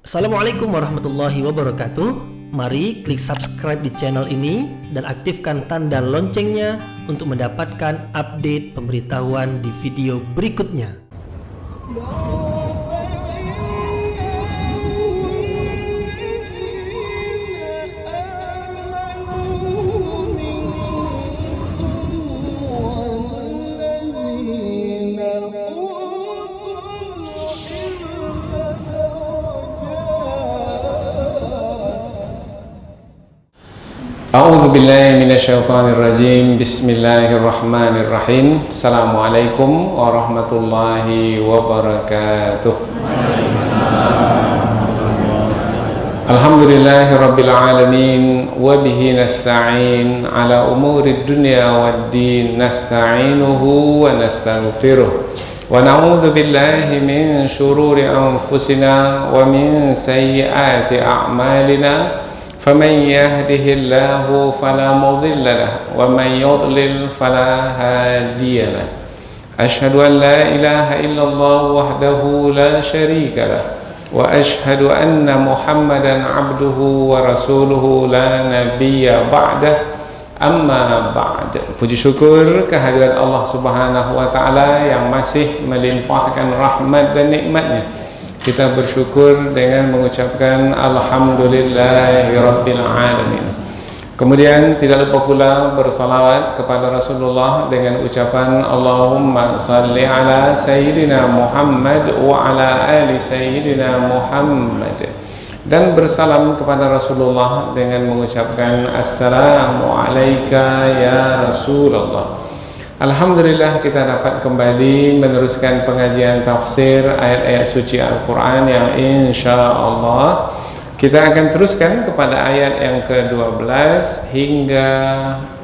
Assalamualaikum warahmatullahi wabarakatuh. Mari klik subscribe di channel ini dan aktifkan tanda loncengnya untuk mendapatkan update pemberitahuan di video berikutnya. A'udzu billahi minasyaitonir rajim. Bismillahirrahmanirrahim. Assalamualaikum warahmatullahi wabarakatuh. Alhamdulillahirabbil alamin wa bihi nasta'in ala umurid dunya waddin nasta'inuhu wa nastaghfiruh wa na'udzu billahi min shururi anfusina wa min sayyiati a'malina. فمن يهده الله فلا مضل له ومن يضلل فلا هادي له أشهد أن لا إله إلا الله وحده لا شريك له وأشهد أن محمدا عبده ورسوله لا نبي بعده أما بعد. Puji syukur kehadirat Allah Subhanahu wa taala yang masih melimpahkan rahmat dan nikmatnya. Kita bersyukur dengan mengucapkan Alhamdulillahirabbil alamin. Kemudian tidak lupa pula bersalawat kepada Rasulullah dengan ucapan Allahumma salli ala Sayyidina Muhammad wa ala ali Sayyidina Muhammad, dan bersalam kepada Rasulullah dengan mengucapkan Assalamu alayka ya Rasulullah. Alhamdulillah, kita dapat kembali meneruskan pengajian tafsir ayat-ayat suci Al-Quran yang insya Allah kita akan teruskan kepada ayat yang ke-12 hingga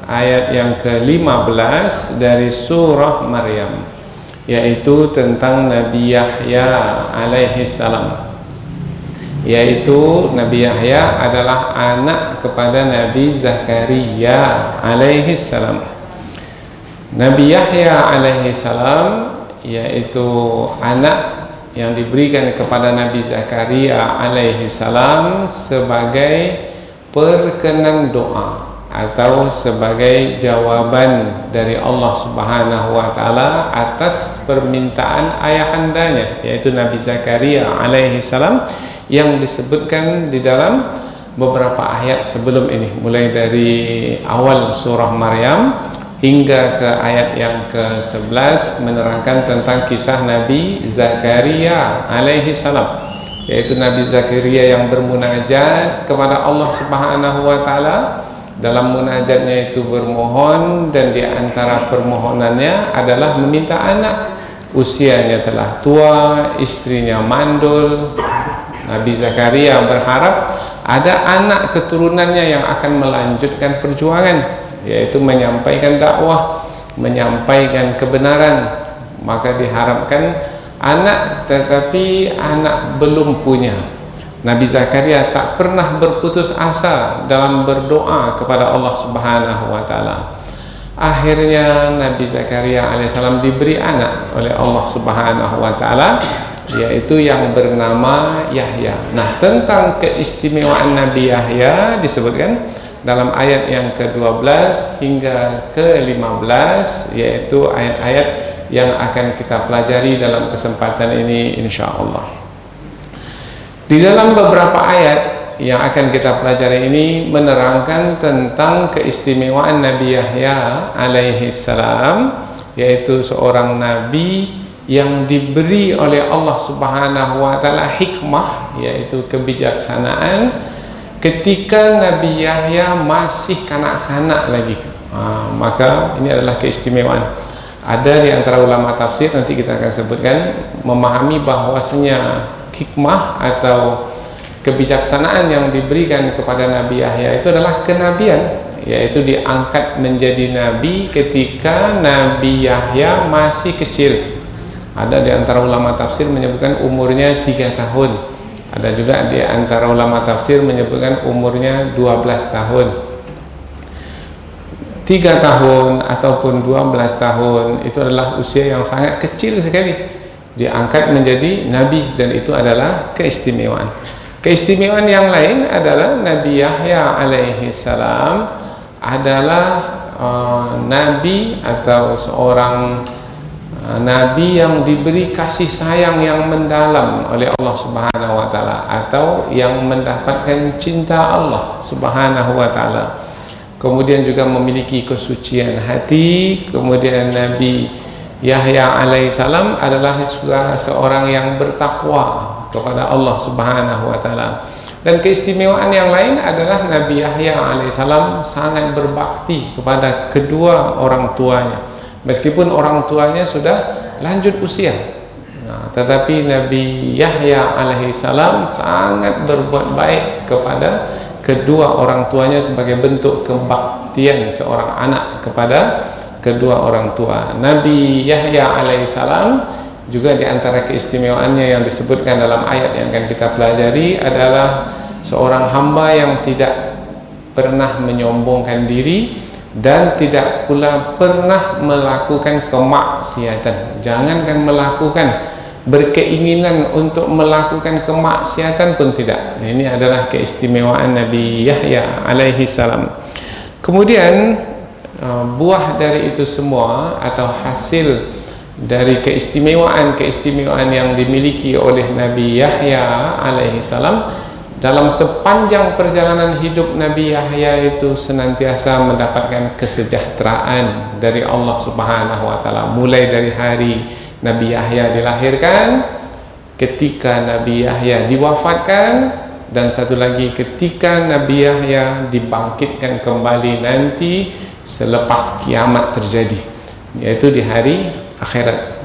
ayat yang ke-15 dari surah Maryam, yaitu tentang Nabi Yahya alaihi salam. Yaitu Nabi Yahya adalah anak kepada Nabi Zakaria alaihi salam. Nabi Yahya alaihi salam yaitu anak yang diberikan kepada Nabi Zakaria alaihi salam sebagai perkenan doa atau sebagai jawaban dari Allah Subhanahu wa taala atas permintaan ayahandanya, yaitu Nabi Zakaria alaihi salam, yang disebutkan di dalam beberapa ayat sebelum ini, mulai dari awal surah Maryam hingga ke ayat yang ke-11 menerangkan tentang kisah Nabi Zakaria alaihi salam, yaitu Nabi Zakaria yang bermunajat kepada Allah Subhanahu wa taala. Dalam munajatnya itu bermohon, dan di antara permohonannya adalah meminta anak. Usianya telah tua, istrinya mandul. Nabi Zakaria berharap ada anak keturunannya yang akan melanjutkan perjuangan, yaitu menyampaikan dakwah, menyampaikan kebenaran. Maka diharapkan anak, tetapi anak belum punya. Nabi Zakaria tak pernah berputus asa dalam berdoa kepada Allah Subhanahu wa taala. Akhirnya Nabi Zakaria alaihissalam diberi anak oleh Allah Subhanahu wa taala, yaitu yang bernama Yahya. Nah, tentang keistimewaan Nabi Yahya disebutkan dalam ayat yang ke-12 hingga ke-15, yaitu ayat-ayat yang akan kita pelajari dalam kesempatan ini insyaallah. Di dalam beberapa ayat yang akan kita pelajari ini menerangkan tentang keistimewaan Nabi Yahya alaihi salam, yaitu seorang nabi yang diberi oleh Allah Subhanahu wa taala hikmah, yaitu kebijaksanaan, ketika Nabi Yahya masih kanak-kanak lagi. Maka ini adalah keistimewaan. Ada di antara ulama tafsir, nanti kita akan sebutkan, memahami bahwasanya hikmah atau kebijaksanaan yang diberikan kepada Nabi Yahya itu adalah kenabian, yaitu diangkat menjadi nabi ketika Nabi Yahya masih kecil. Ada di antara ulama tafsir menyebutkan umurnya 3 tahun. Ada juga di antara ulama tafsir menyebutkan umurnya 12 tahun. 3 tahun ataupun 12 tahun itu adalah usia yang sangat kecil sekali. Diangkat menjadi nabi, dan itu adalah keistimewaan. Keistimewaan yang lain adalah Nabi Yahya alaihi salam adalah nabi atau seorang nabi yang diberi kasih sayang yang mendalam oleh Allah Subhanahu wa taala, atau yang mendapatkan cinta Allah Subhanahu wa taala. Kemudian juga memiliki kesucian hati. Kemudian Nabi Yahya alaihissalam adalah juga seorang yang bertakwa kepada Allah Subhanahu wa taala. Dan keistimewaan yang lain adalah Nabi Yahya alaihissalam sangat berbakti kepada kedua orang tuanya, meskipun orang tuanya sudah lanjut usia. Tetapi Nabi Yahya alaihissalam sangat berbuat baik kepada kedua orang tuanya sebagai bentuk kebaktian seorang anak kepada kedua orang tua. Nabi Yahya alaihissalam juga di antara keistimewaannya yang disebutkan dalam ayat yang akan kita pelajari adalah seorang hamba yang tidak pernah menyombongkan diri dan tidak pula pernah melakukan kemaksiatan. Jangankan melakukan, berkeinginan untuk melakukan kemaksiatan pun tidak. Ini adalah keistimewaan Nabi Yahya alaihi salam. Kemudian buah dari itu semua atau hasil dari keistimewaan yang dimiliki oleh Nabi Yahya alaihi salam, dalam sepanjang perjalanan hidup Nabi Yahya itu senantiasa mendapatkan kesejahteraan dari Allah Subhanahu wa taala, mulai dari hari Nabi Yahya dilahirkan, ketika Nabi Yahya diwafatkan, dan satu lagi ketika Nabi Yahya dibangkitkan kembali nanti selepas kiamat terjadi, yaitu di hari akhirat.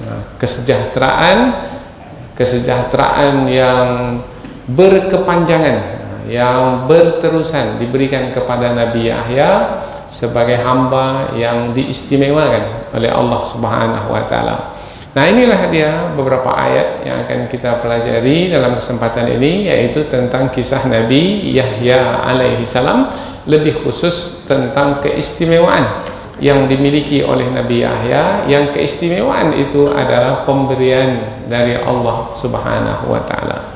Kesejahteraan yang berkepanjangan, yang berterusan diberikan kepada Nabi Yahya sebagai hamba yang diistimewakan oleh Allah Subhanahu wa taala. Nah, inilah dia beberapa ayat yang akan kita pelajari dalam kesempatan ini, yaitu tentang kisah Nabi Yahya alaihi salam, lebih khusus tentang keistimewaan yang dimiliki oleh Nabi Yahya, yang keistimewaan itu adalah pemberian dari Allah Subhanahu wa taala.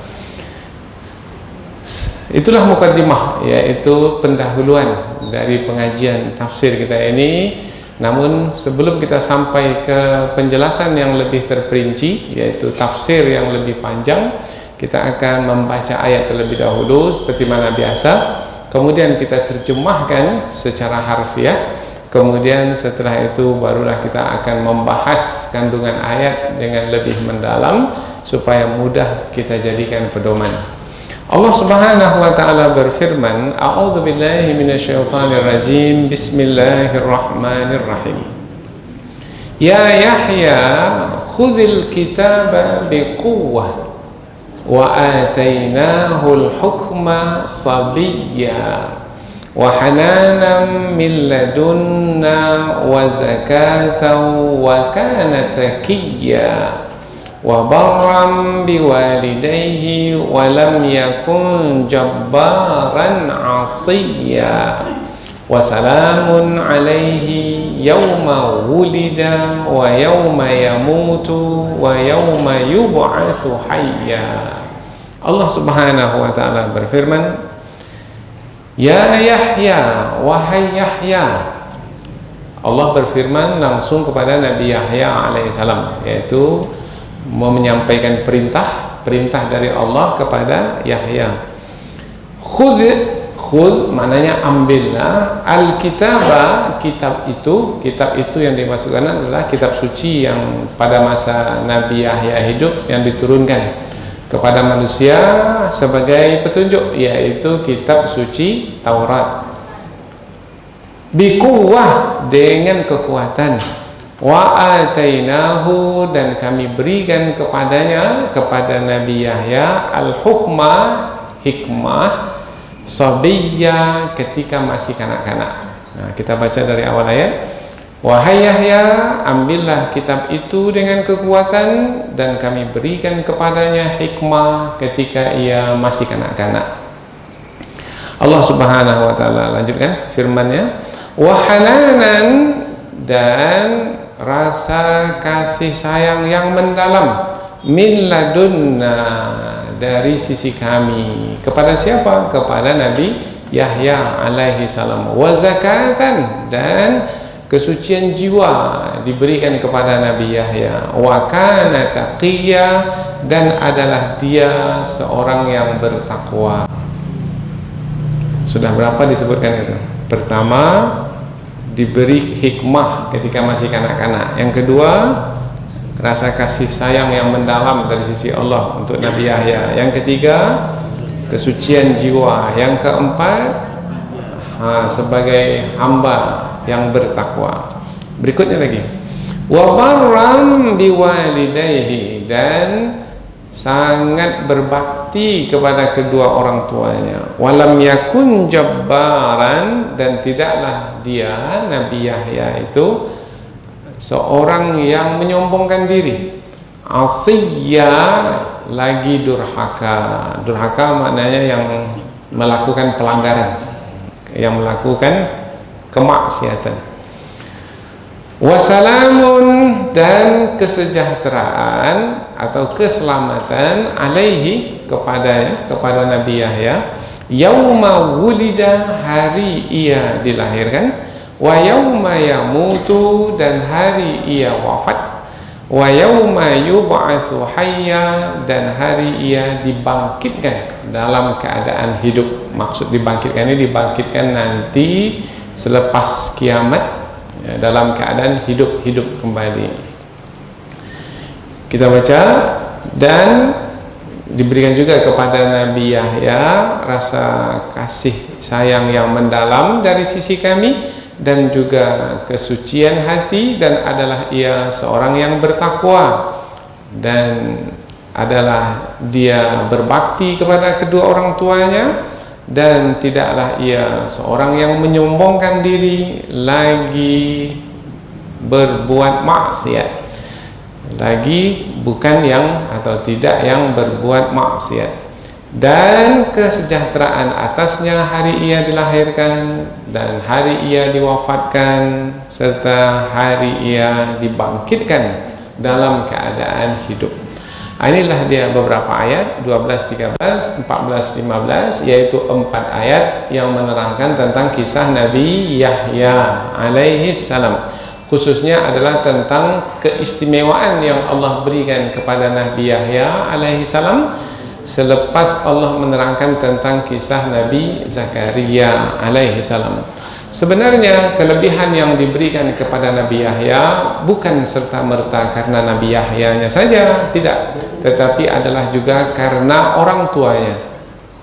Itulah mukaddimah, yaitu pendahuluan dari pengajian tafsir kita ini. Namun sebelum kita sampai ke penjelasan yang lebih terperinci, yaitu tafsir yang lebih panjang, kita akan membaca ayat terlebih dahulu seperti mana biasa, kemudian kita terjemahkan secara harfiah, kemudian setelah itu barulah kita akan membahas kandungan ayat dengan lebih mendalam supaya mudah kita jadikan pedoman. Allah Subhanahu wa taala berfirman, A'udzu billahi minasyaitonir rajim. Bismillahirrahmanirrahim. Ya Yahya, khudhil kitaba biquwwah wa atainahul hukma sabiyya wa hananan min ladunna wa zakatan wa kana taqiyya wa barran biwalidayhi wa lam yakun jabbaran 'asiyya wa salamun alaihi yawma wulida wa yawma yamutu wa yawma yub'atsu hayya. Allah Subhanahu wa taala berfirman, Ya Yahya, wahai Yahya. Allah berfirman langsung kepada Nabi Yahya alaihissalam, yaitu menyampaikan perintah dari Allah kepada Yahya. Khudh maknanya ambillah, al-kitaba, kitab itu yang dimaksudkan adalah kitab suci yang pada masa Nabi Yahya hidup yang diturunkan kepada manusia sebagai petunjuk, yaitu kitab suci Taurat. Biquwwah, dengan kekuatan. Wa atainahu, dan kami berikan kepadanya, kepada Nabi Yahya, al-hukma, hikmah, sabiyya, ketika masih kanak-kanak. Nah, kita baca dari awal ayat. Wahai Yahya, ambillah kitab itu dengan kekuatan, dan kami berikan kepadanya hikmah ketika ia masih kanak-kanak. Allah Subhanahu wa taala lanjutkan firman-Nya, wa hananan, dan rasa kasih sayang yang mendalam, min ladunna, dari sisi kami. Kepada siapa? Kepada Nabi Yahya alaihi salam. Wa zakatan, dan kesucian jiwa diberikan kepada Nabi Yahya. Wa kana taqiyya, dan adalah dia seorang yang bertakwa. Sudah berapa disebutkan itu? Pertama, diberi hikmah ketika masih kanak-kanak. Yang kedua, rasa kasih sayang yang mendalam dari sisi Allah untuk Nabi Yahya. Yang ketiga, kesucian jiwa. Yang keempat, sebagai hamba yang bertakwa. Berikutnya lagi, wa barram biwalidayhi, dan sangat berbakti kepada kedua orang tuanya. Walam yakun jabbaran, dan tidaklah dia Nabi Yahya itu seorang yang menyombongkan diri. Asiyya, lagi durhaka. Durhaka maknanya yang melakukan pelanggaran, yang melakukan kemaksiatan. Wassalamun, dan kesejahteraan atau keselamatan alaihi, kepada Nabi Yahya, yauma wulida, hari ia dilahirkan, wa yauma yamutu, dan hari ia wafat, wa yauma yub'atsu hayya, dan hari ia dibangkitkan dalam keadaan hidup. Maksud dibangkitkan ini dibangkitkan nanti selepas kiamat, ya, dalam keadaan hidup kembali. Kita baca, dan diberikan juga kepada Nabi Yahya rasa kasih sayang yang mendalam dari sisi kami, dan juga kesucian hati, dan adalah ia seorang yang bertakwa, dan adalah dia berbakti kepada kedua orang tuanya, dan tidaklah ia seorang yang menyombongkan diri lagi berbuat maksiat, lagi bukan yang atau tidak yang berbuat maksiat. Dan kesejahteraan atasnya hari ia dilahirkan, dan hari ia diwafatkan, serta hari ia dibangkitkan dalam keadaan hidup. Inilah dia beberapa ayat 12, 13, 14, 15, yaitu 4 ayat yang menerangkan tentang kisah Nabi Yahya alaihi salam. Khususnya adalah tentang keistimewaan yang Allah berikan kepada Nabi Yahya alaihi salam selepas Allah menerangkan tentang kisah Nabi Zakaria alaihi salam. Sebenarnya kelebihan yang diberikan kepada Nabi Yahya bukan serta-merta karena Nabi Yahyanya saja, tidak, tetapi adalah juga karena orang tuanya,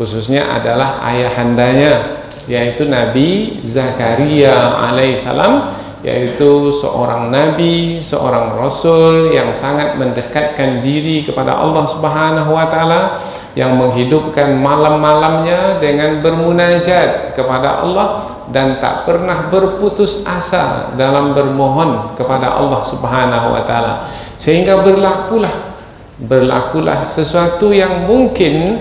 khususnya adalah ayahandanya, yaitu Nabi Zakaria alaihissalam, yaitu seorang nabi, seorang rasul yang sangat mendekatkan diri kepada Allah Subhanahu wa taala, yang menghidupkan malam-malamnya dengan bermunajat kepada Allah, dan tak pernah berputus asa dalam bermohon kepada Allah Subhanahu wa taala, sehingga berlakulah sesuatu yang mungkin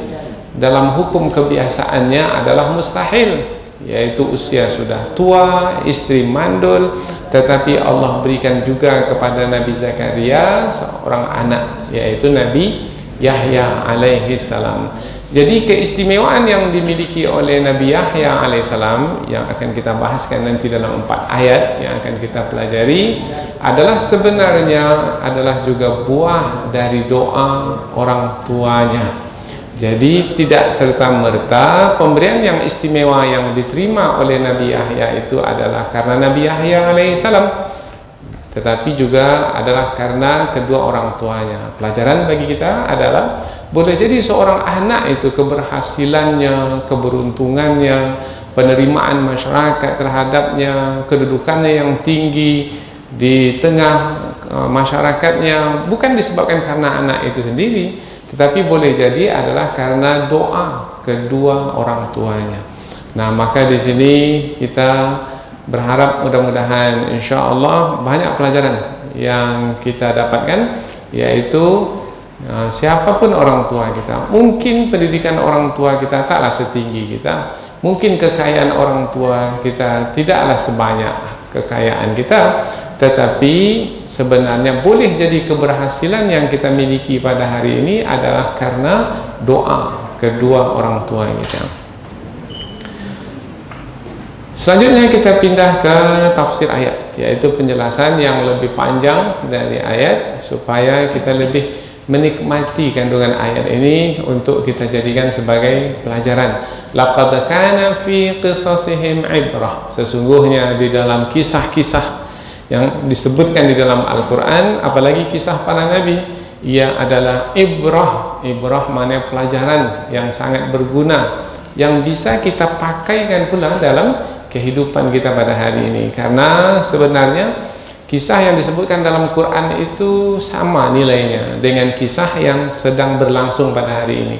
dalam hukum kebiasaannya adalah mustahil, yaitu usia sudah tua, istri mandul, tetapi Allah berikan juga kepada Nabi Zakaria seorang anak, yaitu Nabi Yahya alaihi salam. Jadi keistimewaan yang dimiliki oleh Nabi Yahya alaihi salam yang akan kita bahaskan nanti dalam 4 ayat yang akan kita pelajari adalah sebenarnya adalah juga buah dari doa orang tuanya. Jadi tidak serta-merta pemberian yang istimewa yang diterima oleh Nabi Yahya itu adalah karena Nabi Yahya alaihi salam, tetapi juga adalah karena kedua orang tuanya. Pelajaran bagi kita adalah boleh jadi seorang anak itu keberhasilannya, keberuntungannya, penerimaan masyarakat terhadapnya, kedudukannya yang tinggi di tengah masyarakatnya bukan disebabkan karena anak itu sendiri, tetapi boleh jadi adalah karena doa kedua orang tuanya. Nah, maka di sini kita berharap mudah-mudahan insya Allah banyak pelajaran yang kita dapatkan, yaitu siapapun orang tua kita, mungkin pendidikan orang tua kita taklah setinggi kita, mungkin kekayaan orang tua kita tidaklah sebanyak kekayaan kita, tetapi sebenarnya boleh jadi keberhasilan yang kita miliki pada hari ini adalah karena doa kedua orang tua kita. Selanjutnya kita pindah ke tafsir ayat, yaitu penjelasan yang lebih panjang dari ayat supaya kita lebih menikmati kandungan ayat ini untuk kita jadikan sebagai pelajaran. Laqad kana fi qisasihim ibrah. Sesungguhnya di dalam kisah-kisah yang disebutkan di dalam Al-Quran, apalagi kisah para nabi, ia adalah ibrah. Ibrah maknanya pelajaran yang sangat berguna, yang bisa kita pakaikan pula dalam kehidupan kita pada hari ini. Karena sebenarnya kisah yang disebutkan dalam Quran itu sama nilainya dengan kisah yang sedang berlangsung pada hari ini.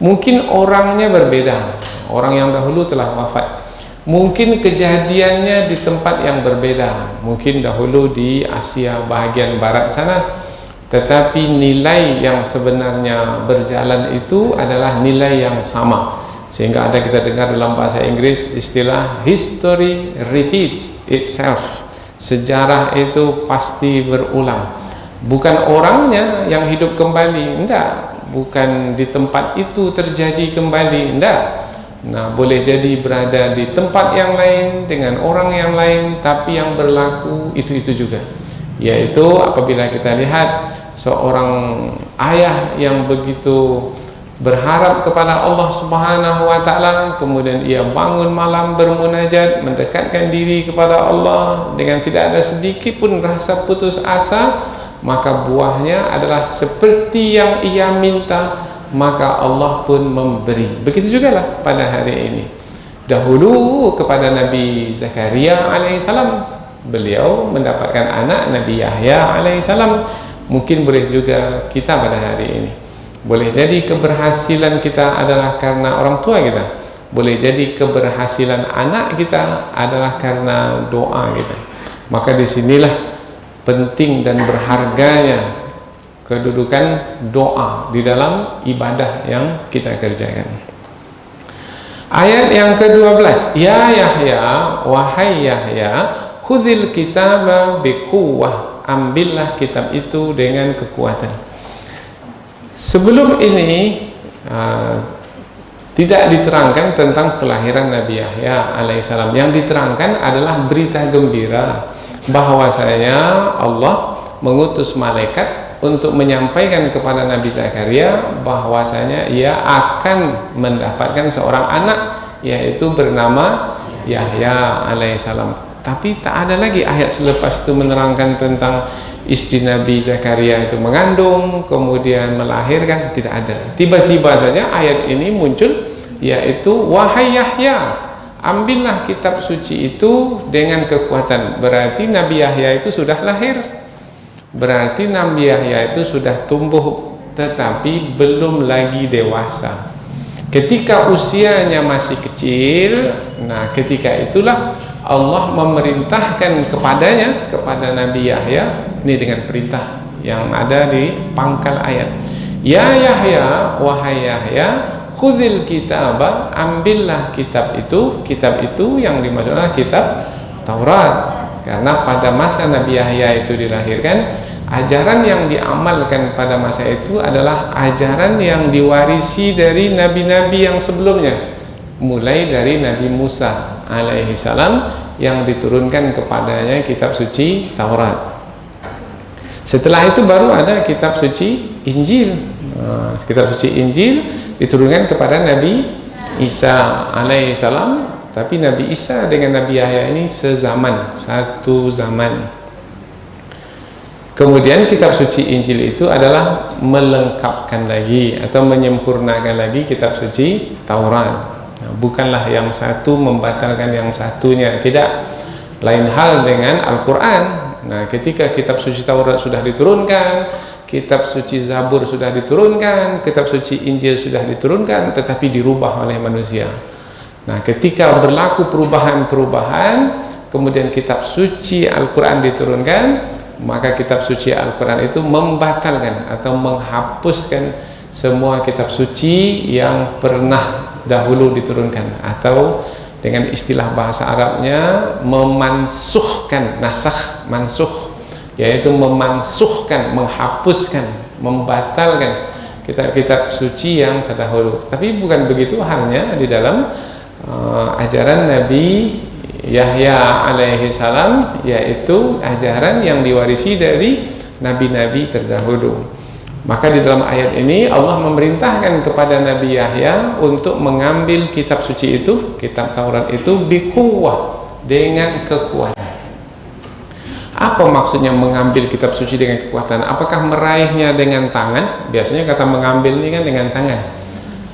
Mungkin orangnya berbeda, orang yang dahulu telah wafat, mungkin kejadiannya di tempat yang berbeda, mungkin dahulu di Asia bahagian barat sana, tetapi nilai yang sebenarnya berjalan itu adalah nilai yang sama. Sehingga ada kita dengar dalam bahasa Inggris istilah history repeats itself. Sejarah itu pasti berulang. Bukan orangnya yang hidup kembali, enggak. Bukan di tempat itu terjadi kembali, enggak. Nah, boleh jadi berada di tempat yang lain dengan orang yang lain, tapi yang berlaku itu-itu juga. Yaitu apabila kita lihat seorang ayah yang begitu berharap kepada Allah Subhanahu wa ta'ala, kemudian ia bangun malam bermunajat, mendekatkan diri kepada Allah dengan tidak ada sedikit pun rasa putus asa, maka buahnya adalah seperti yang ia minta, maka Allah pun memberi. Begitu juga lah pada hari ini. Dahulu kepada Nabi Zakaria alaihissalam, beliau mendapatkan anak Nabi Yahya alaihissalam. Mungkin boleh juga kita pada hari ini. Boleh jadi keberhasilan kita adalah karena orang tua kita. Boleh jadi keberhasilan anak kita adalah karena doa kita. Maka disinilah penting dan berharganya kedudukan doa di dalam ibadah yang kita kerjakan. Ayat yang ke-12, Ya Yahya, wahai Yahya, khudhil kitaba biquwwah, ambillah kitab itu dengan kekuatan. Sebelum ini tidak diterangkan tentang kelahiran Nabi Yahya alaihissalam. Yang diterangkan adalah berita gembira bahwasanya Allah mengutus malaikat untuk menyampaikan kepada Nabi Zakaria bahwasanya ia akan mendapatkan seorang anak, yaitu bernama Yahya alaihissalam. Tapi tak ada lagi ayat selepas itu menerangkan tentang istri Nabi Zakaria itu mengandung, kemudian melahirkan, tidak ada. Tiba-tiba saja ayat ini muncul, yaitu wahai Yahya, ambillah kitab suci itu dengan kekuatan. Berarti Nabi Yahya itu sudah lahir, berarti Nabi Yahya itu sudah tumbuh, tetapi belum lagi dewasa. Ketika usianya masih kecil, nah ketika itulah Allah memerintahkan kepadanya, kepada Nabi Yahya, ini dengan perintah yang ada di pangkal ayat. Ya Yahya, wahai Yahya, khudhil kitaba, ambillah kitab itu yang dimaksudkan kitab Taurat. Karena pada masa Nabi Yahya itu dilahirkan, ajaran yang diamalkan pada masa itu adalah ajaran yang diwarisi dari nabi-nabi yang sebelumnya, mulai dari Nabi Musa alaihissalam yang diturunkan kepadanya kitab suci Taurat. Setelah itu baru ada kitab suci Injil. Kitab suci Injil diturunkan kepada Nabi Isa alaihissalam. Tapi Nabi Isa dengan Nabi Yahya ini sezaman, satu zaman. Kemudian kitab suci Injil itu adalah melengkapkan lagi atau menyempurnakan lagi kitab suci Taurat. Bukanlah yang satu membatalkan yang satunya, tidak. Lain hal dengan Al-Quran. Nah, ketika kitab suci Taurat sudah diturunkan, kitab suci Zabur sudah diturunkan, kitab suci Injil sudah diturunkan, tetapi dirubah oleh manusia. Nah, ketika berlaku perubahan-perubahan, kemudian kitab suci Al-Quran diturunkan, maka kitab suci Al-Quran itu membatalkan atau menghapuskan semua kitab suci yang pernah dahulu diturunkan, atau dengan istilah bahasa Arabnya memansuhkan, nasakh, mansuh, yaitu memansuhkan, menghapuskan, membatalkan kitab-kitab suci yang terdahulu. Tapi bukan begitu halnya di dalam ajaran Nabi Yahya alaihi salam, yaitu ajaran yang diwarisi dari nabi-nabi terdahulu. Maka di dalam ayat ini Allah memerintahkan kepada Nabi Yahya untuk mengambil kitab suci itu, kitab Taurat itu biquwwah, dengan kekuatan. Apa maksudnya mengambil kitab suci dengan kekuatan? Apakah meraihnya dengan tangan? Biasanya kata mengambil ini kan dengan tangan.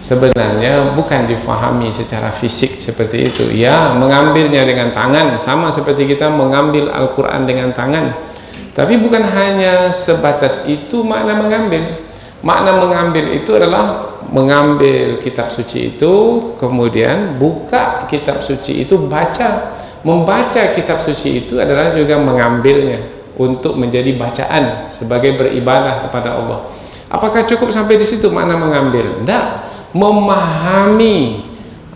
Sebenarnya bukan difahami secara fisik seperti itu. Ya, mengambilnya dengan tangan sama seperti kita mengambil Al-Quran dengan tangan. Tapi bukan hanya sebatas itu makna mengambil. Makna mengambil itu adalah mengambil kitab suci itu, kemudian buka kitab suci itu, baca. Membaca kitab suci itu adalah juga mengambilnya untuk menjadi bacaan sebagai beribadah kepada Allah. Apakah cukup sampai di situ makna mengambil? Tidak. Memahami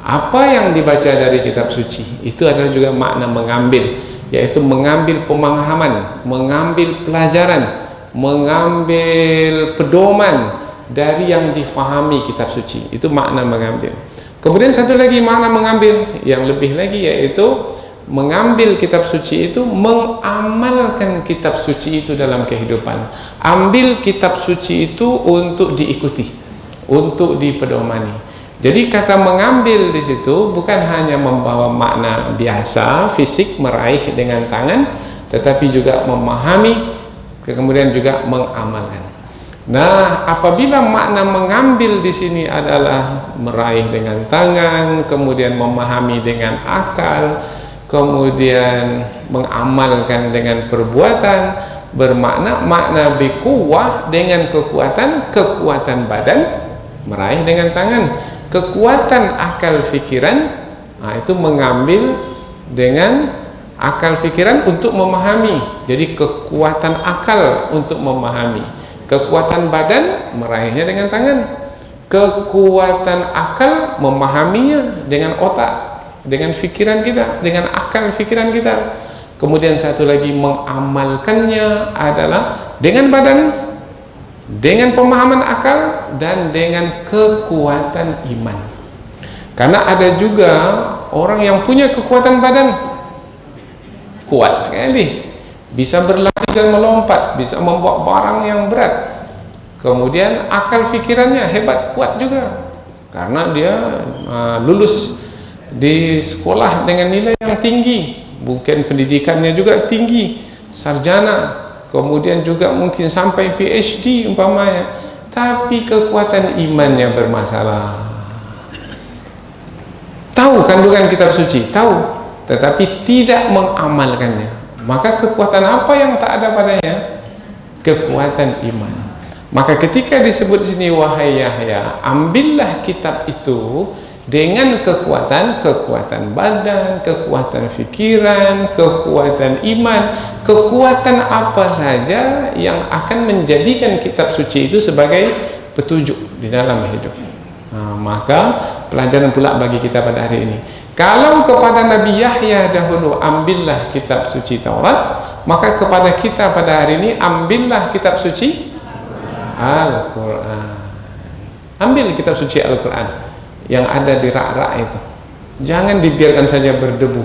apa yang dibaca dari kitab suci itu adalah juga makna mengambil, yaitu mengambil pemahaman, mengambil pelajaran, mengambil pedoman dari yang difahami kitab suci. Itu makna mengambil. Kemudian satu lagi makna mengambil yang lebih lagi, yaitu mengambil kitab suci itu mengamalkan kitab suci itu dalam kehidupan. Ambil kitab suci itu untuk diikuti, untuk dipedomani. Jadi kata mengambil di situ bukan hanya membawa makna biasa fisik meraih dengan tangan, tetapi juga memahami, kemudian juga mengamalkan. Nah, apabila makna mengambil di sini adalah meraih dengan tangan, kemudian memahami dengan akal, kemudian mengamalkan dengan perbuatan, bermakna makna biquwwah dengan kekuatan badan, meraih dengan tangan, kekuatan akal fikiran, itu mengambil dengan akal fikiran untuk memahami. Jadi kekuatan akal untuk memahami, kekuatan badan meraihnya dengan tangan, kekuatan akal memahaminya dengan otak, dengan fikiran kita, dengan akal fikiran kita. Kemudian satu lagi mengamalkannya adalah dengan badan, dengan pemahaman akal, dan dengan kekuatan iman. Karena ada juga orang yang punya kekuatan badan kuat sekali, bisa berlari dan melompat, bisa membawa barang yang berat. Kemudian akal fikirannya hebat, kuat juga, karena dia lulus di sekolah dengan nilai yang tinggi, mungkin pendidikannya juga tinggi, sarjana, kemudian juga mungkin sampai PhD umpamanya, tapi kekuatan imannya bermasalah. Tahu kandungan kitab suci, tahu, tetapi tidak mengamalkannya. Maka kekuatan apa yang tak ada padanya? Kekuatan iman. Maka ketika disebut di sini wahai Yahya, ambillah kitab itu dengan kekuatan badan, kekuatan fikiran, kekuatan iman, kekuatan apa saja yang akan menjadikan kitab suci itu sebagai petunjuk di dalam hidup. Maka pelajaran pula bagi kita pada hari ini, kalau kepada Nabi Yahya dahulu ambillah kitab suci Taurat, maka kepada kita pada hari ini ambillah kitab suci Al-Quran. Ambil kitab suci Al-Quran yang ada di rak-rak itu, jangan dibiarkan saja berdebu.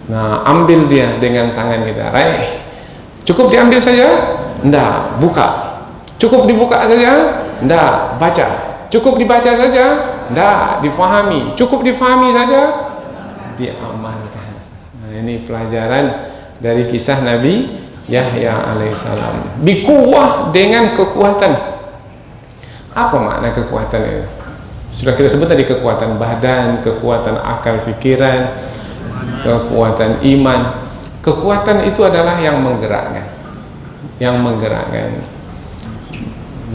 Nah, ambil dia dengan tangan kita, raih. Cukup diambil saja? Enggak, buka. Cukup dibuka saja? Enggak, baca. Cukup dibaca saja? Enggak, difahami. Cukup difahami saja? Diamalkan. Nah, ini pelajaran dari kisah Nabi Yahya alaihissalam. Biquwwah, dengan kekuatan. Apa makna kekuatan itu? Sudah kita sebut tadi, kekuatan badan, kekuatan akal fikiran, kekuatan iman. Kekuatan itu adalah yang menggerakkan,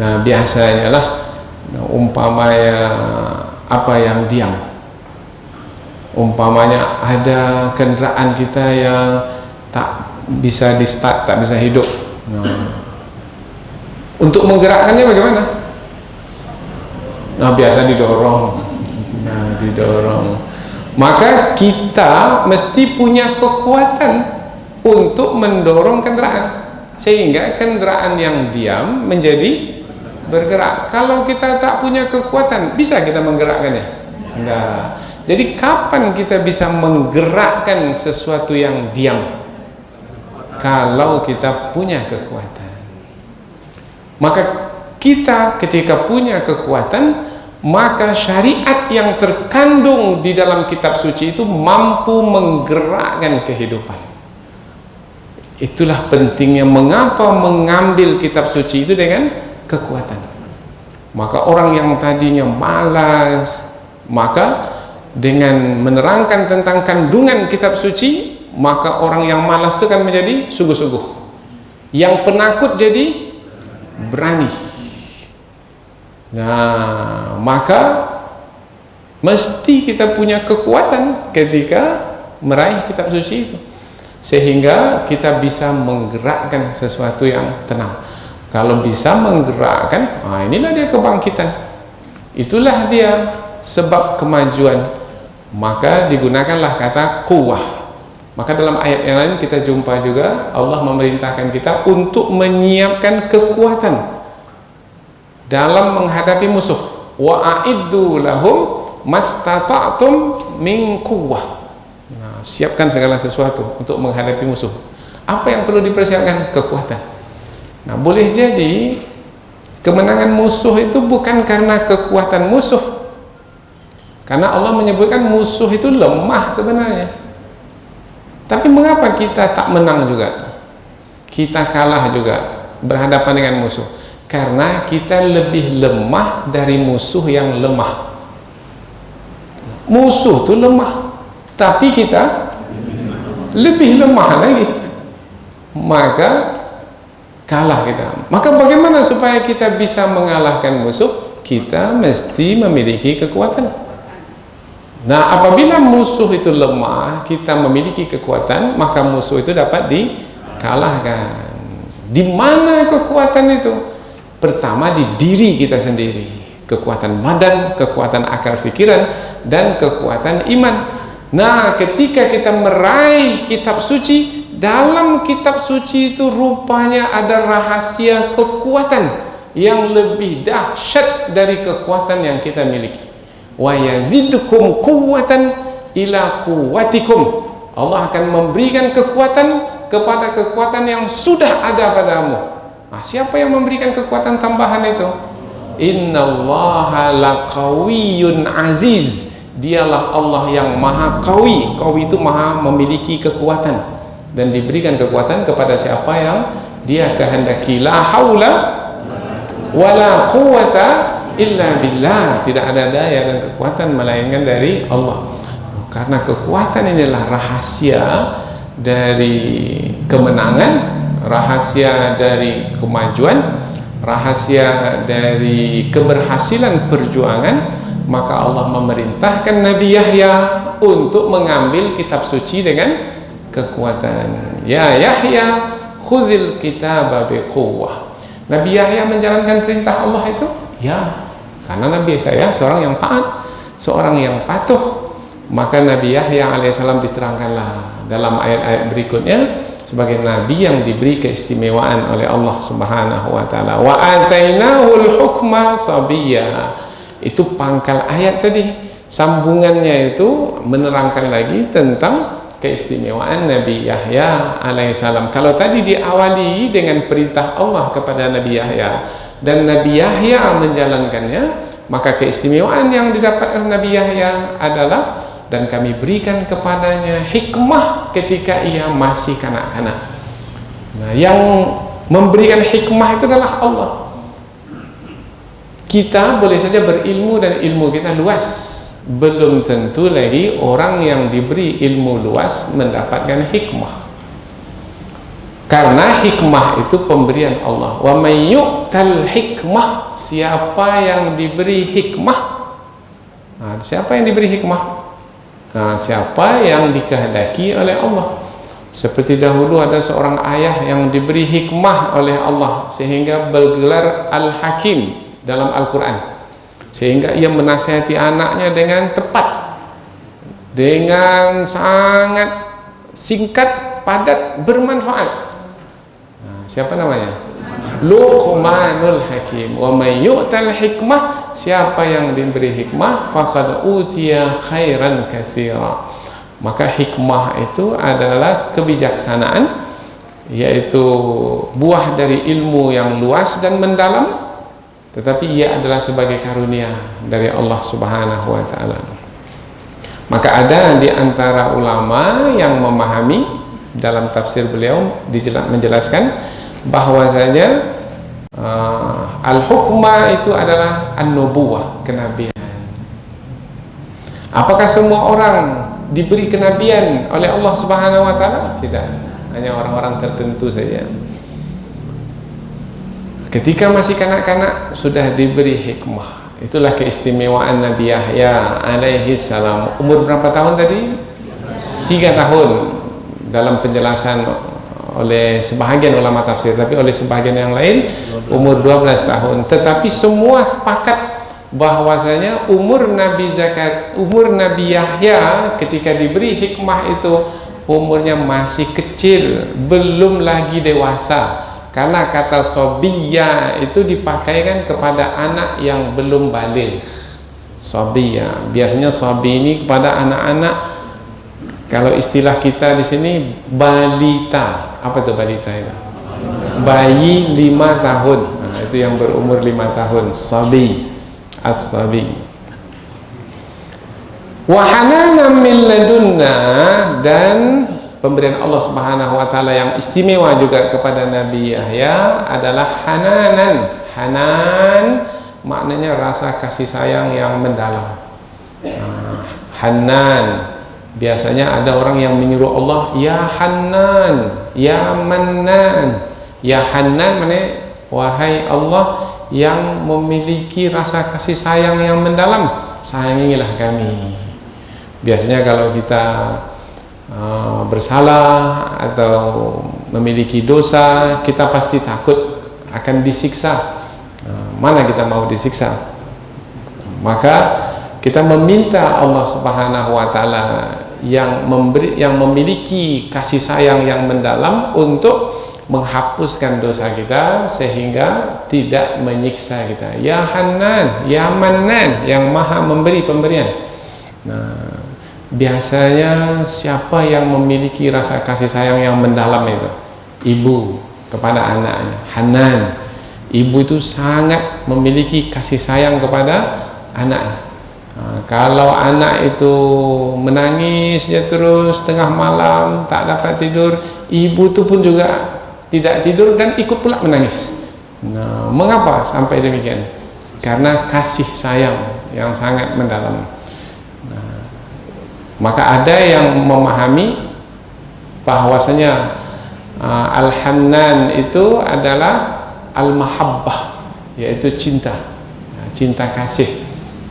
Nah, biasanya lah umpamanya apa yang diam, umpamanya ada kendaraan kita yang tak bisa di start, tak bisa hidup. Nah, untuk menggerakkannya bagaimana? Nah, biasa didorong. Maka kita mesti punya kekuatan untuk mendorong kendaraan, sehingga kendaraan yang diam menjadi bergerak. Kalau kita tak punya kekuatan, bisa kita menggerakkannya? Enggak. Jadi kapan kita bisa menggerakkan sesuatu yang diam? Kalau kita punya kekuatan. Maka kita ketika punya kekuatan, maka syariat yang terkandung di dalam kitab suci itu mampu menggerakkan kehidupan. Itulah pentingnya mengapa mengambil kitab suci itu dengan kekuatan. Maka orang yang tadinya malas, maka dengan menerangkan tentang kandungan kitab suci, maka orang yang malas itu kan menjadi sungguh-sungguh, yang penakut jadi berani. Nah, maka mesti kita punya kekuatan ketika meraih kitab suci itu, sehingga kita bisa menggerakkan sesuatu yang tenang. Kalau bisa menggerakkan, inilah dia kebangkitan, itulah dia sebab kemajuan. Maka digunakanlah kata quwwah. Maka dalam ayat yang lain kita jumpa juga Allah memerintahkan kita untuk menyiapkan kekuatan dalam menghadapi musuh. Wa a'iddu lahum mastata'tum min quwwah. Nah, siapkan segala sesuatu untuk menghadapi musuh. Apa yang perlu dipersiapkan? Kekuatan. Nah, boleh jadi kemenangan musuh itu bukan karena kekuatan musuh, karena Allah menyebutkan musuh itu lemah sebenarnya. Tapi mengapa kita tak menang juga? Kita kalah juga berhadapan dengan musuh. Karena kita lebih lemah dari musuh yang lemah. Musuh itu lemah, tapi kita lebih lemah lagi. Maka kalah kita. Maka bagaimana supaya kita bisa mengalahkan musuh? Kita mesti memiliki kekuatan. Nah, apabila musuh itu lemah, kita memiliki kekuatan, maka musuh itu dapat dikalahkan. Di mana kekuatan itu? Pertama di diri kita sendiri. Kekuatan badan, kekuatan akal pikiran, dan kekuatan iman. Nah, ketika kita meraih kitab suci, dalam kitab suci itu rupanya ada rahasia kekuatan yang lebih dahsyat dari kekuatan yang kita miliki. Wa yazidkum quwwatan ila quwwatikum. Allah akan memberikan kekuatan kepada kekuatan yang sudah ada padamu. Nah, siapa yang memberikan kekuatan tambahan itu? Innallaha laqawiyyun aziz. Dialah Allah yang maha qawi. Qawi itu maha memiliki kekuatan, dan diberikan kekuatan kepada siapa yang dia kehendaki. La haula wala quwwata illa billah. Tidak ada daya dan kekuatan melainkan dari Allah. Karena kekuatan inilah rahasia dari kemenangan, rahasia dari kemajuan, rahasia dari keberhasilan perjuangan. Maka Allah memerintahkan Nabi Yahya untuk mengambil kitab suci dengan kekuatan. Ya Yahya, khudhil kitaba biquwwah. Nabi Yahya menjalankan perintah Allah itu, ya, karena Nabi Yahya seorang yang taat, seorang yang patuh. Maka Nabi Yahya alaihissalam diterangkanlah dalam ayat-ayat berikutnya sebagai nabi yang diberi keistimewaan oleh Allah Subhanahu wa taala. Wa atainahul hukma sabiyya. Itu pangkal ayat tadi. Sambungannya itu menerangkan lagi tentang keistimewaan Nabi Yahya alaihissalam. Kalau tadi diawali dengan perintah Allah kepada Nabi Yahya dan Nabi Yahya menjalankannya, maka keistimewaan yang didapat oleh Nabi Yahya adalah, dan kami berikan kepadanya hikmah ketika ia masih kanak-kanak. Nah, yang memberikan hikmah itu adalah Allah. Kita boleh saja berilmu dan ilmu kita luas, belum tentu lagi orang yang diberi ilmu luas mendapatkan hikmah. Karena hikmah itu pemberian Allah. Wa may yu'tal hikmah, siapa yang diberi hikmah. Nah, siapa yang diberi hikmah? Nah, siapa yang dikehendaki oleh Allah. Seperti dahulu ada seorang ayah yang diberi hikmah oleh Allah sehingga bergelar Al-Hakim dalam Al-Quran, sehingga ia menasihati anaknya dengan tepat, dengan sangat singkat, padat, bermanfaat. Nah, siapa namanya? Luqmanul Hakim. Wa may yu'tal hikmah, siapa yang diberi hikmah, faqad utiya khairan katsira. Maka hikmah itu adalah kebijaksanaan, yaitu buah dari ilmu yang luas dan mendalam, tetapi ia adalah sebagai karunia dari Allah Subhanahu wa taala. Maka ada di antara ulama yang memahami, dalam tafsir beliau menjelaskan bahwasanya al-hukmah itu adalah an-nubuwah, kenabian. Apakah semua orang diberi kenabian oleh Allah Subhanahu wa taala? Tidak, hanya orang-orang tertentu saja. Ketika masih kanak-kanak sudah diberi hikmah. Itulah keistimewaan Nabi Yahya alaihi salam. Umur berapa tahun tadi? 3 tahun dalam penjelasan oleh sebahagian ulama tafsir, tapi oleh sebahagian yang lain umur 12 tahun. Tetapi semua sepakat bahwasanya umur Nabi Yahya ketika diberi hikmah itu umurnya masih kecil, belum lagi dewasa. Karena kata sobiyya itu dipakaikan kepada anak yang belum baligh. Sobiyya, biasanya sobi ini kepada anak-anak, kalau istilah kita di sini balita. Apa itu balita itu? Bayi 5 tahun. Nah, itu yang berumur 5 tahun, sobi, as-sobi. Wa hananan min ladunna, dan pemberian Allah Subhanahu wa taala yang istimewa juga kepada Nabi Yahya adalah hananan. Hanan maknanya rasa kasih sayang yang mendalam. Hanan, biasanya ada orang yang menyuruh Allah, ya Hanan, ya Mannan. Ya Hanan maknanya wahai Allah yang memiliki rasa kasih sayang yang mendalam, sayangilah kami. Biasanya kalau kita bersalah atau memiliki dosa, kita pasti takut akan disiksa. Mana kita mau disiksa? Maka kita meminta Allah Subhanahu wa taala yang memiliki kasih sayang yang mendalam untuk menghapuskan dosa kita sehingga tidak menyiksa kita. Ya Hanan, ya Mannan, yang maha memberi pemberian. Nah, biasanya siapa yang memiliki rasa kasih sayang yang mendalam itu? Ibu kepada anaknya. Hanan, ibu itu sangat memiliki kasih sayang kepada anaknya. Kalau anak itu menangis ya terus tengah malam tak dapat tidur, ibu itu pun juga tidak tidur dan ikut pula menangis. Nah, mengapa sampai demikian? Karena kasih sayang yang sangat mendalam. Maka ada yang memahami bahwasanya al-Hannan itu adalah al-mahabbah, yaitu cinta, cinta kasih.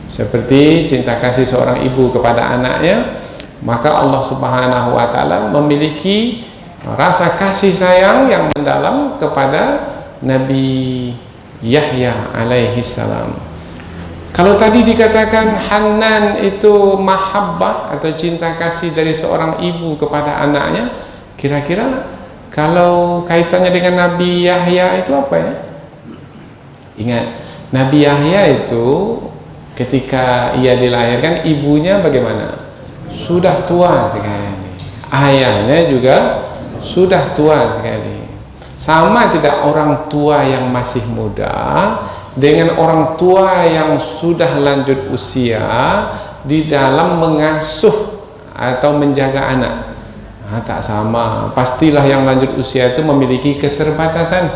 Seperti cinta kasih seorang ibu kepada anaknya, maka Allah Subhanahu wa taala memiliki rasa kasih sayang yang mendalam kepada Nabi Yahya alaihi salam. Kalau tadi dikatakan Hanan itu mahabbah atau cinta kasih dari seorang ibu kepada anaknya, kira-kira kalau kaitannya dengan Nabi Yahya itu apa ya? Ingat, Nabi Yahya itu ketika ia dilahirkan, ibunya bagaimana? Sudah tua sekali. Ayahnya juga sudah tua sekali. Sama tidak orang tua yang masih muda dengan orang tua yang sudah lanjut usia di dalam mengasuh atau menjaga anak? Tak sama. Pastilah yang lanjut usia itu memiliki keterbatasan.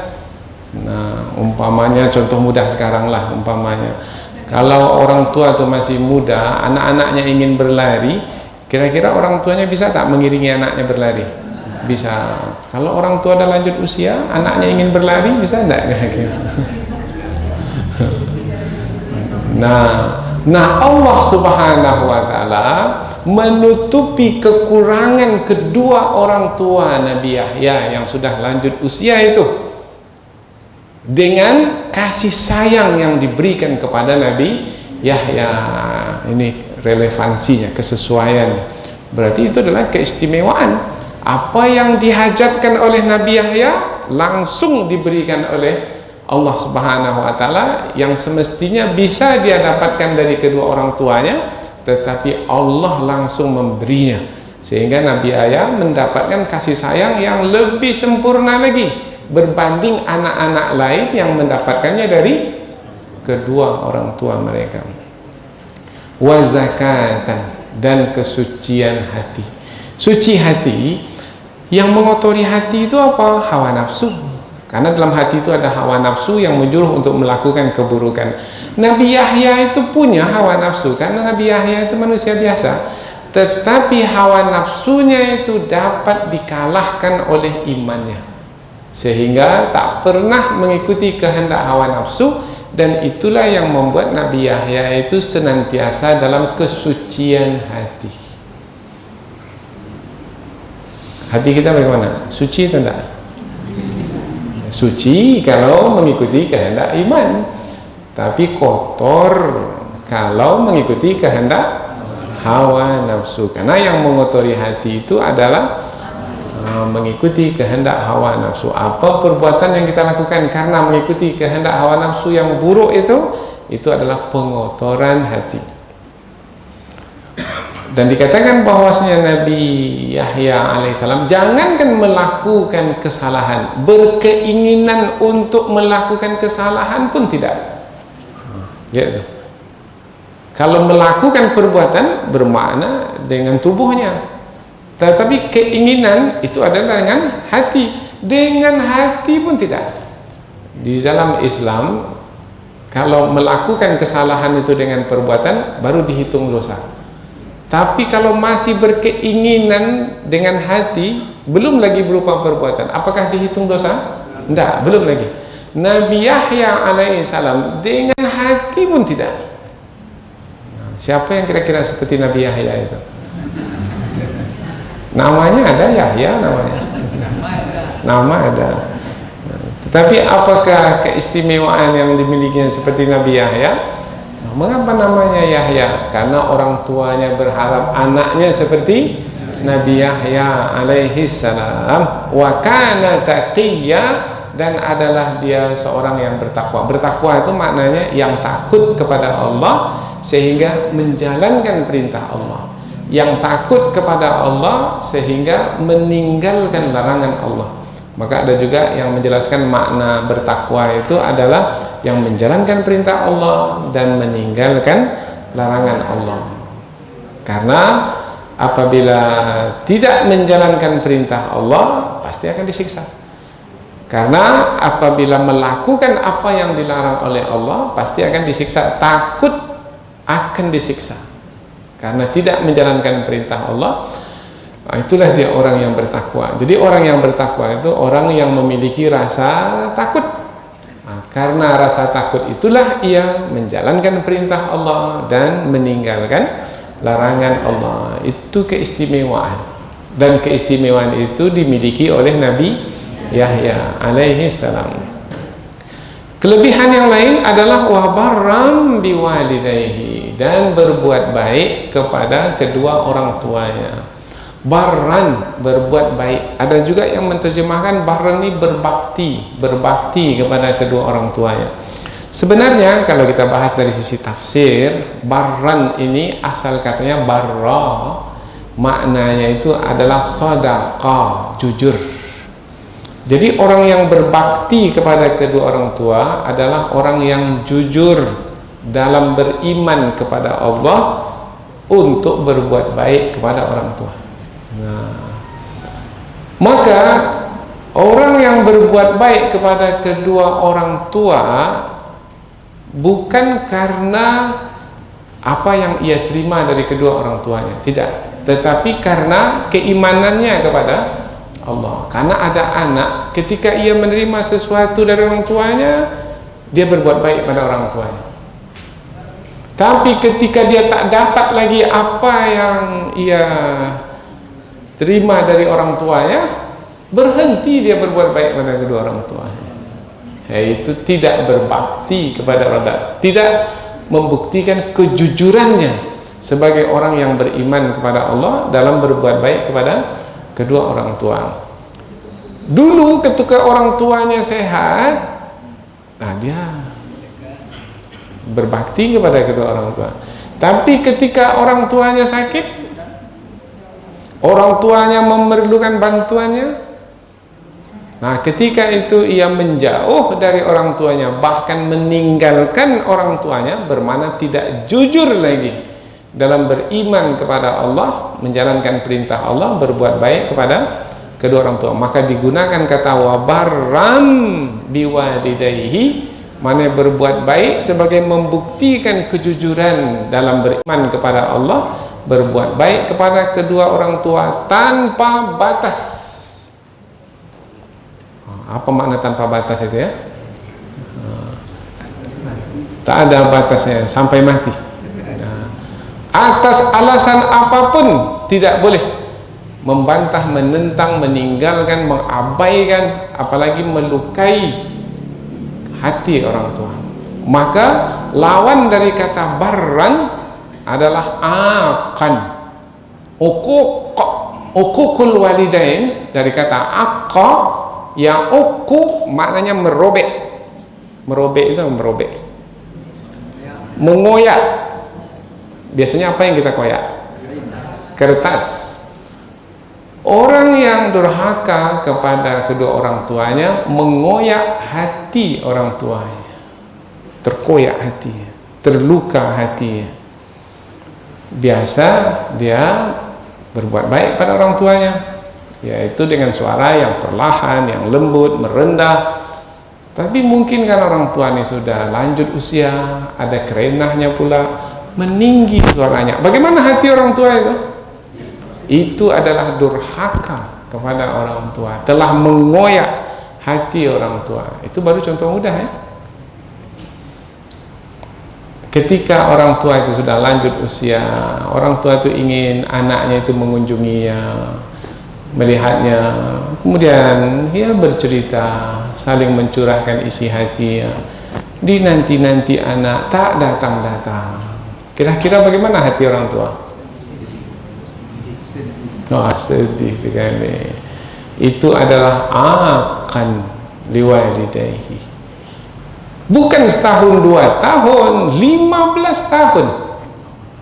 Nah, umpamanya contoh mudah sekarang lah, umpamanya kalau orang tua itu masih muda, anak-anaknya ingin berlari, kira-kira orang tuanya bisa tak mengiringi anaknya berlari? Bisa. Kalau orang tua dah lanjut usia, anaknya ingin berlari, bisa enggak kira-kira? Nah Allah Subhanahu wa taala menutupi kekurangan kedua orang tua Nabi Yahya yang sudah lanjut usia itu dengan kasih sayang yang diberikan kepada Nabi Yahya. Ini relevansinya, kesesuaian. Berarti itu adalah keistimewaan. Apa yang dihajatkan oleh Nabi Yahya langsung diberikan oleh Allah Subhanahu wa taala yang semestinya bisa dia dapatkan dari kedua orang tuanya, tetapi Allah langsung memberinya, sehingga Nabi Yahya mendapatkan kasih sayang yang lebih sempurna lagi berbanding anak-anak lain yang mendapatkannya dari kedua orang tua mereka. Wa zakatan, dan kesucian hati. Suci hati, yang mengotori hati itu apa? Hawa nafsu. Karena dalam hati itu ada hawa nafsu yang menyuruh untuk melakukan keburukan. Nabi Yahya itu punya hawa nafsu, karena Nabi Yahya itu manusia biasa, tetapi hawa nafsunya itu dapat dikalahkan oleh imannya, sehingga tak pernah mengikuti kehendak hawa nafsu. Dan itulah yang membuat Nabi Yahya itu senantiasa dalam kesucian hati. Hati kita bagaimana? Suci atau tidak? Suci kalau mengikuti kehendak iman, tapi kotor kalau mengikuti kehendak hawa nafsu. Karena yang mengotori hati itu adalah mengikuti kehendak hawa nafsu. Apa perbuatan yang kita lakukan karena mengikuti kehendak hawa nafsu yang buruk itu adalah pengotoran hati. Dan dikatakan bahwasanya Nabi Yahya alaihissalam jangankan melakukan kesalahan, berkeinginan untuk melakukan kesalahan pun tidak. Gitu. Kalau melakukan perbuatan bermakna dengan tubuhnya, tetapi keinginan itu adalah dengan hati. Dengan hati pun tidak. Di dalam Islam, kalau melakukan kesalahan itu dengan perbuatan baru dihitung dosa. Tapi kalau masih berkeinginan dengan hati, belum lagi berupa perbuatan, apakah dihitung dosa? Tidak, belum lagi. Nabi Yahya alaihissalam dengan hati pun tidak. Siapa yang kira-kira seperti Nabi Yahya itu? Namanya ada Yahya, namanya. Nama ada. Tetapi apakah keistimewaan yang dimilikinya seperti Nabi Yahya? Mengapa namanya Yahya? Karena orang tuanya berharap anaknya seperti Nabi Yahya alaihi salam. Wa kana taqiyya, dan adalah dia seorang yang bertakwa. Bertakwa itu maknanya yang takut kepada Allah sehingga menjalankan perintah Allah, yang takut kepada Allah sehingga meninggalkan larangan Allah. Maka ada juga yang menjelaskan makna bertakwa itu adalah yang menjalankan perintah Allah dan meninggalkan larangan Allah. Karena apabila tidak menjalankan perintah Allah pasti akan disiksa. Karena apabila melakukan apa yang dilarang oleh Allah pasti akan disiksa. Takut akan disiksa karena tidak menjalankan perintah Allah. Itulah dia orang yang bertakwa. Jadi orang yang bertakwa itu orang yang memiliki rasa takut. Karena rasa takut itulah ia menjalankan perintah Allah dan meninggalkan larangan Allah. Itu keistimewaan. Dan keistimewaan itu dimiliki oleh Nabi Yahya alaihi salam. Kelebihan yang lain adalah wabarram biwalidayhi, dan berbuat baik kepada kedua orang tuanya. Barran, berbuat baik. Ada juga yang menerjemahkan barran ini berbakti kepada kedua orang tuanya. Sebenarnya kalau kita bahas dari sisi tafsir, barran ini asal katanya barra, maknanya itu adalah shadaqah, jujur. Jadi orang yang berbakti kepada kedua orang tua adalah orang yang jujur dalam beriman kepada Allah untuk berbuat baik kepada orang tua. Maka orang yang berbuat baik kepada kedua orang tua bukan karena apa yang ia terima dari kedua orang tuanya, tidak, tetapi karena keimanannya kepada Allah. Karena ada anak ketika ia menerima sesuatu dari orang tuanya, dia berbuat baik pada orang tuanya. Tapi ketika dia tak dapat lagi apa yang ia terima dari orang tuanya, berhenti dia berbuat baik pada kedua orang tuanya. Yaitu tidak berbakti kepada orang tua, tidak membuktikan kejujurannya sebagai orang yang beriman kepada Allah dalam berbuat baik kepada kedua orang tua. Dulu ketika orang tuanya sehat, Nah, dia berbakti kepada kedua orang tua. Tapi ketika orang tuanya sakit, orang tuanya memerlukan bantuannya, nah ketika itu ia menjauh dari orang tuanya, bahkan meninggalkan orang tuanya, bermakna tidak jujur lagi dalam beriman kepada Allah, menjalankan perintah Allah, berbuat baik kepada kedua orang tua. Maka digunakan kata wabarram biwalidayhi, mana berbuat baik sebagai membuktikan kejujuran dalam beriman kepada Allah, berbuat baik kepada kedua orang tua tanpa batas. Apa makna tanpa batas itu ya? Tak ada batasnya sampai mati. Atas alasan apapun tidak boleh membantah, menentang, meninggalkan, mengabaikan, apalagi melukai hati orang tua. Maka lawan dari kata barran adalah akan. Uququl walidain dari kata aqqa, yang uquq maknanya merobek. Merobek itu merobek, mengoyak. Biasanya apa yang kita koyak? Kertas. Orang yang durhaka kepada kedua orang tuanya mengoyak hati orang tuanya, terkoyak hatinya, terluka hatinya. Biasa dia berbuat baik pada orang tuanya, yaitu dengan suara yang perlahan, yang lembut, merendah. Tapi mungkin kan orang tua ini sudah lanjut usia, ada kerenahnya pula, meninggi suaranya. Bagaimana hati orang tua itu? Itu adalah durhaka kepada orang tua, telah mengoyak hati orang tua. Itu baru contoh mudah ya. Ketika orang tua itu sudah lanjut usia, orang tua itu ingin anaknya itu mengunjunginya, melihatnya, kemudian dia bercerita, saling mencurahkan isi hatinya. Dinanti-nanti anak tak datang-datang. Kira-kira bagaimana hati orang tua? Sedih sekali. Itu adalah akan liwalidayhi. Bukan setahun, 2 tahun, 15 tahun.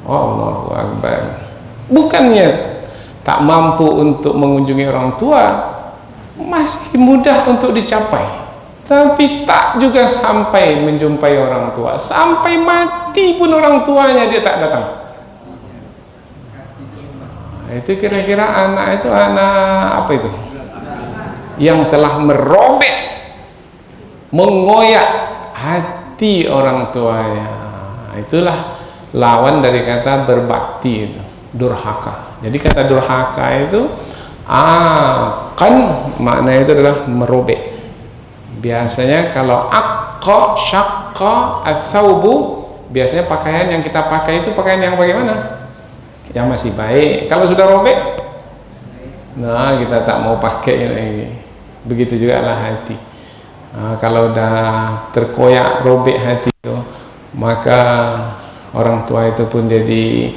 Allahu Akbar. Bukannya tak mampu untuk mengunjungi orang tua, masih mudah untuk dicapai, tapi tak juga sampai menjumpai orang tua. Sampai mati pun orang tuanya dia tak datang. Itu kira-kira anak itu anak apa itu? Yang telah merobek, mengoyak hati orang tuanya. Itulah lawan dari kata berbakti itu, durhaka. Jadi kata durhaka itu akan maknanya itu adalah merobek. Biasanya kalau aqqa, syaqqa, ats-tsaubu, biasanya pakaian yang kita pakai itu pakaian yang bagaimana? Yang masih baik. Kalau sudah robek, nah kita tak mau pakai lagi. Begitu juga lah hati. Nah, kalau udah terkoyak, robek hati itu, maka orang tua itu pun jadi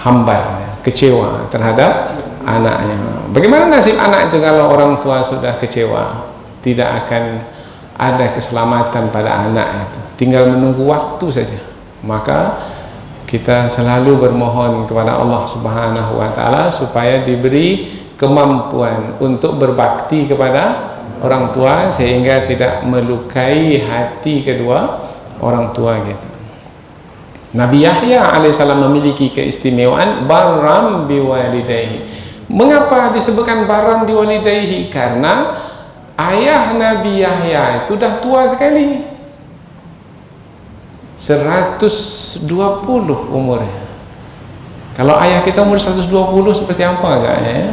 hambar, kecewa terhadap anaknya. Bagaimana nasib anak itu kalau orang tua sudah kecewa? Tidak akan ada keselamatan pada anak itu. Tinggal menunggu waktu saja. Maka kita selalu bermohon kepada Allah Subhanahu wa taala supaya diberi kemampuan untuk berbakti kepada orang tua sehingga tidak melukai hati kedua orang tua kita. Nabi Yahya alaihissalam memiliki keistimewaan barram biwalidayhi. Mengapa disebutkan barram biwalidayhi? Karena ayah Nabi Yahya itu dah tua sekali, 120 umurnya. Kalau ayah kita umur 120 seperti apa agaknya ya?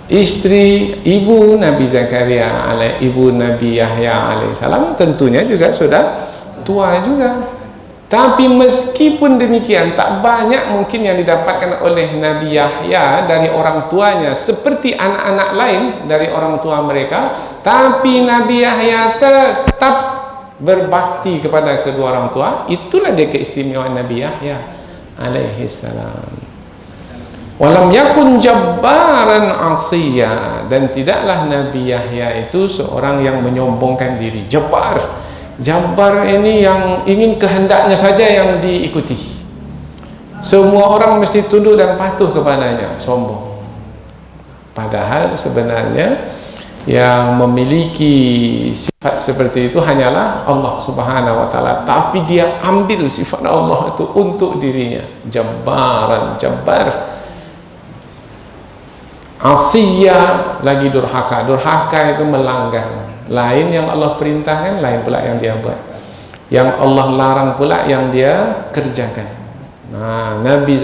Istri ibu Nabi Zakaria, ibu Nabi Yahya alaihissalam tentunya juga sudah tua juga. Tapi meskipun demikian, tak banyak mungkin yang didapatkan oleh Nabi Yahya dari orang tuanya seperti anak-anak lain dari orang tua mereka. Tapi Nabi Yahya tetap berbakti kepada kedua orang tua. Itulah dia keistimewaan Nabi Yahya alaihissalam. Walam yakun jabbaran asiya, dan tidaklah Nabi Yahya itu seorang yang menyombongkan diri. Jabbar ini yang ingin kehendaknya saja yang diikuti, semua orang mesti tunduk dan patuh kepadanya, sombong. Padahal sebenarnya yang memiliki sifat seperti itu hanyalah Allah Subhanahu wa taala, tapi dia ambil sifat Allah itu untuk dirinya. Jabbar. Asiyah lagi durhaka. Durhaka itu melanggar. Lain yang Allah perintahkan, lain pula yang dia buat. Yang Allah larang pula yang dia kerjakan. Nah, Nabi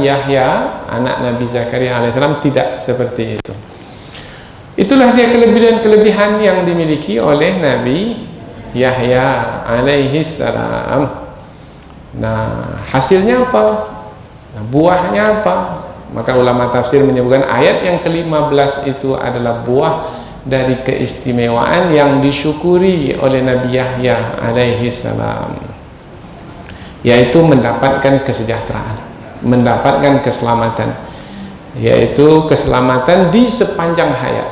Yahya, anak Nabi Zakaria alaihissalam tidak seperti itu. Itulah dia kelebihan yang dimiliki oleh Nabi Yahya alaihissalam. Nah, hasilnya apa? Nah, buahnya apa? Maka ulama tafsir menyebutkan ayat yang ke-15 itu adalah buah dari keistimewaan yang disyukuri oleh Nabi Yahya alaihi salam, yaitu mendapatkan kesejahteraan, mendapatkan keselamatan, yaitu keselamatan di sepanjang hayat.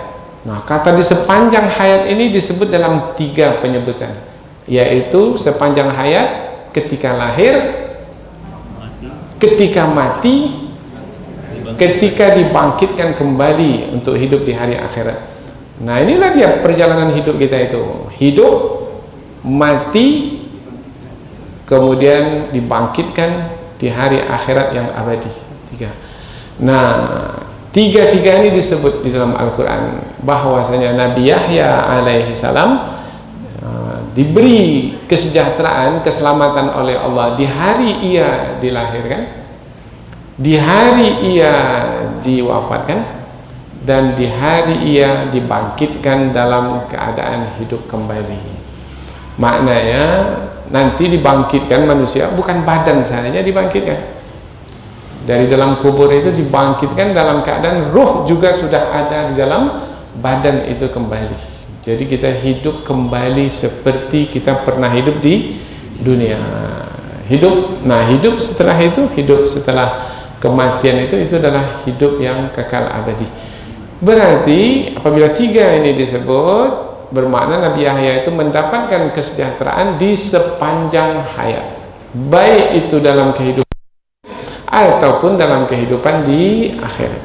Nah, kata di sepanjang hayat ini disebut dalam 3 penyebutan, yaitu sepanjang hayat, ketika lahir, ketika mati, ketika dibangkitkan kembali untuk hidup di hari akhirat. Nah, inilah dia perjalanan hidup kita itu. Hidup, mati, kemudian dibangkitkan di hari akhirat yang abadi. 3. Nah, 3 ini disebut di dalam Al-Quran, bahwasanya Nabi Yahya alaihi salam diberi kesejahteraan, keselamatan oleh Allah di hari ia dilahirkan, di hari ia diwafatkan, dan di hari ia dibangkitkan dalam keadaan hidup kembali. Maknanya nanti dibangkitkan manusia bukan badan saja dibangkitkan, dari dalam kubur itu dibangkitkan dalam keadaan ruh juga sudah ada di dalam badan itu kembali. Jadi kita hidup kembali seperti kita pernah hidup di dunia. Hidup setelah itu, hidup setelah kematian itu adalah hidup yang kekal abadi. Berarti apabila 3 ini disebut, bermakna Nabi Yahya itu mendapatkan kesejahteraan di sepanjang hayat, baik itu dalam kehidupan ataupun dalam kehidupan di akhirat.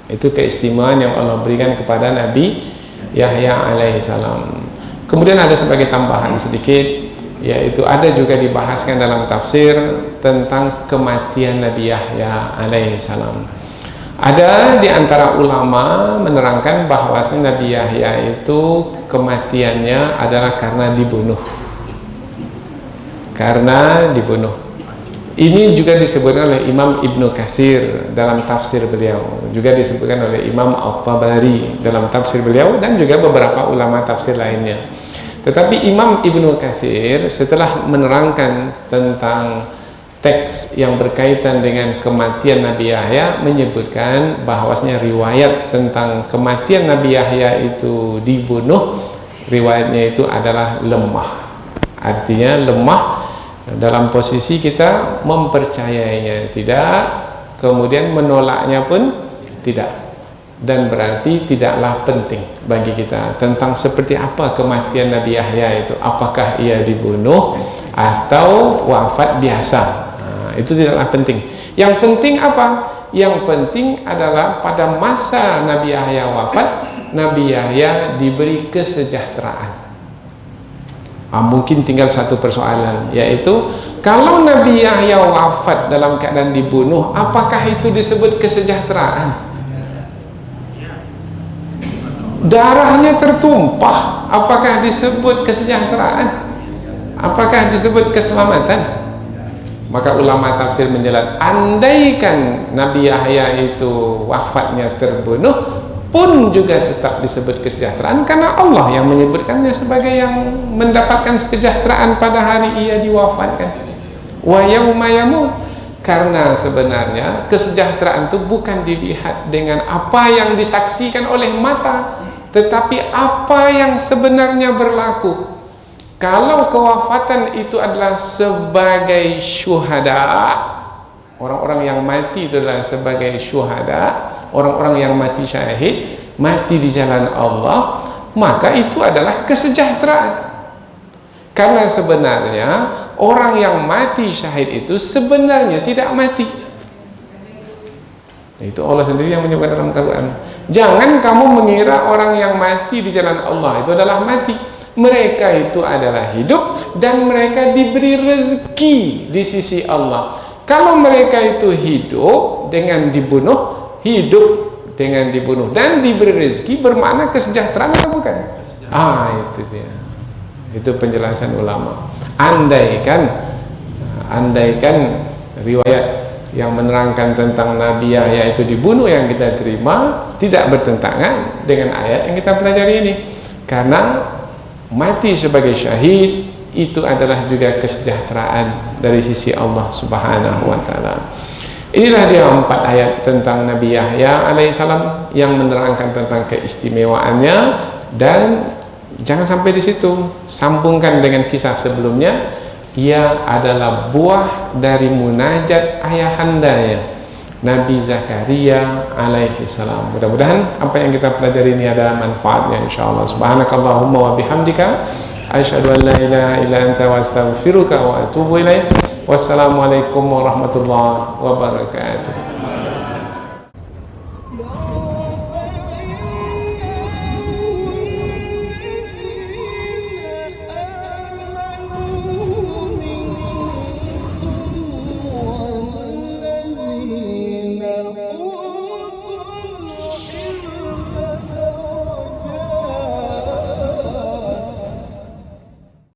Itu keistimewaan yang Allah berikan kepada Nabi Yahya alaihissalam. Kemudian ada sebagai tambahan sedikit, yaitu ada juga dibahaskan dalam tafsir tentang kematian Nabi Yahya alaihissalam. Ada di antara ulama menerangkan bahwasanya Nabi Yahya itu kematiannya adalah karena dibunuh. Ini juga disebutkan oleh Imam Ibnu Katsir dalam tafsir beliau, juga disebutkan oleh Imam At-Tabari dalam tafsir beliau, dan juga beberapa ulama tafsir lainnya. Tetapi Imam Ibnu Katsir setelah menerangkan tentang teks yang berkaitan dengan kematian Nabi Yahya menyebutkan bahwasanya riwayat tentang kematian Nabi Yahya itu dibunuh, riwayatnya itu adalah lemah. Artinya lemah dalam posisi kita mempercayainya tidak, kemudian menolaknya pun tidak, dan berarti tidaklah penting bagi kita tentang seperti apa kematian Nabi Yahya itu, apakah ia dibunuh atau wafat biasa. Itu tidaklah penting. Yang penting apa? Yang penting adalah pada masa Nabi Yahya wafat, Nabi Yahya diberi kesejahteraan. Mungkin tinggal satu persoalan, yaitu kalau Nabi Yahya wafat dalam keadaan dibunuh, apakah itu disebut kesejahteraan? Darahnya tertumpah, apakah disebut kesejahteraan? Apakah disebut keselamatan? Maka ulama tafsir menjelaskan, andaikan Nabi Yahya itu wafatnya terbunuh pun juga tetap disebut kesejahteraan, karena Allah yang menyebutkannya sebagai yang mendapatkan kesejahteraan pada hari ia diwafatkan. Wa yauma yamut, karena sebenarnya kesejahteraan itu bukan dilihat dengan apa yang disaksikan oleh mata, tetapi apa yang sebenarnya berlaku. Kalau kewafatan itu adalah sebagai syuhada, Orang-orang yang mati itu adalah sebagai syuhada, orang-orang yang mati syahid, mati di jalan Allah, maka itu adalah kesejahteraan. Karena sebenarnya orang yang mati syahid itu sebenarnya tidak mati. Itu Allah sendiri yang menyebutkan dalam Al-Quran. Jangan kamu mengira orang yang mati di jalan Allah itu adalah mati. Mereka itu adalah hidup dan mereka diberi rezeki di sisi Allah. Kalau mereka itu hidup dengan dibunuh, hidup dengan dibunuh dan diberi rezeki, bermakna kesejahteraan atau bukan? Itu dia. Itu penjelasan ulama. Andaikan riwayat yang menerangkan tentang Nabi Yahya itu dibunuh yang kita terima tidak bertentangan dengan ayat yang kita pelajari ini, karena mati sebagai syahid itu adalah juga kesejahteraan dari sisi Allah Subhanahu wa taala. Inilah dia 4 ayat tentang Nabi Yahya alaihissalam yang menerangkan tentang keistimewaannya, dan jangan sampai di situ, sambungkan dengan kisah sebelumnya. Ia adalah buah dari munajat ayahandanya Nabi Zakaria alaihissalam. Mudah-mudahan apa yang kita pelajari ini ada manfaatnya insyaallah. Subhanakallahumma wa bihamdika asyhadu an la ilaha illa anta wa astaghfiruka wa atubu ilaik. Wassalamualaikum warahmatullahi wabarakatuh.